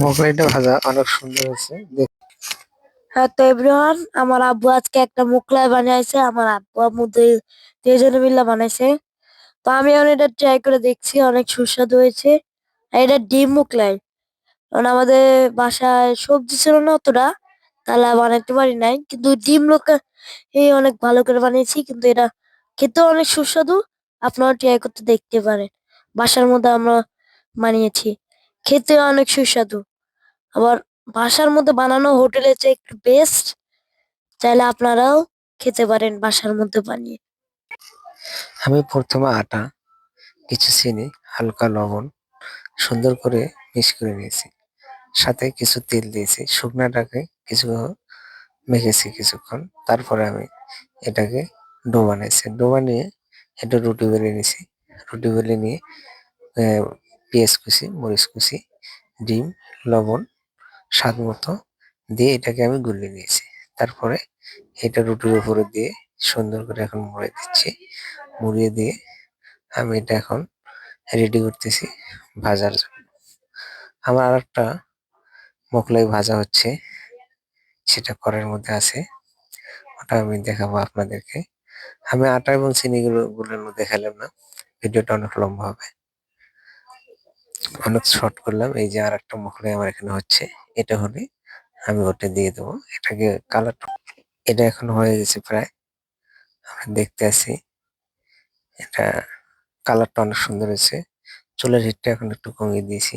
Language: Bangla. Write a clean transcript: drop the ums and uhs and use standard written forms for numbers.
মোগলাইটা ভাজা অনেক সুন্দর হয়েছে হ্যাঁ, তো এভরিওয়ান, আমার আব্বু আজকে একটা মোগলাই বানাইছে। আমার আব্বু আম্মু দুইজনে মিলে বানাইছে। তো আমি এখন এটা ট্রাই করে দেখছি, অনেক সুস্বাদু হয়েছে। আর এটা ডিম মোগলাই। কারণ আমাদের বাসায় সবজি ছিল না অতটা, তাহলে বানাইতে পারি নাই, কিন্তু ডিম মোগলাই এই অনেক ভালো করে বানিয়েছি। কিন্তু এটা খেতেও অনেক সুস্বাদু। আপনারা ট্রাই করতে দেখতে পারেন। বাসার মধ্যে আমরা বানিয়েছি, খেতে অনেক সুস্বাদু। আবার বাসার মধ্যে বানানো হোটেলের চেয়ে একটু বেস্ট। চাইলে আপনারাও খেতে পারেন বাসার মধ্যে বানিয়ে। আমি প্রথমে আটা, কিছু চিনি, হালকা লবণ সুন্দর করে মিক্স করে নিয়েছি। সাথে কিছু তেল দিয়েছি, শুকনাটাকে কিছু মেখেছি কিছুক্ষণ। তারপরে আমি এটাকে ডো বানাইছি। ডো বানিয়ে এটা রুটি বেলে নিয়েছি। রুটি বেলে নিয়ে পেঁয়াজ কুচি, মরিচ কুচি, ডিম, লবণ স্বাদ মতো দিয়ে এটাকে আমি গুলিয়ে নিয়েছি। তারপরে এটা রুটির উপরে দিয়ে সুন্দর করে এখন মুড়ে দিচ্ছি। মুড়িয়ে দিয়ে আমি এটা এখন রেডি করতেছি ভাজার জন্য। আমার আরেকটা মোগলাই ভাজা হচ্ছে, সেটা কড়াইয়ের মধ্যে আছে। ওটা আমি দেখাবো আপনাদেরকে। আমি আটা এবং চিনি গুলোর মধ্যে দেখালাম না, ভিডিওটা অনেক লম্বা হবে। অনেক শর্ট করলাম। এই যে আরেকটা মোগলাই আমার এখানে হচ্ছে, এটা হলে আমি ওটা দিয়ে দেবো। এটাকে কালার, এটা এখন হয়ে গেছে প্রায়, আমরা দেখতে আছি। এটা কালারটা অনেক সুন্দর হয়েছে। চুলার হিটটা এখন একটু কমিয়ে দিয়েছি।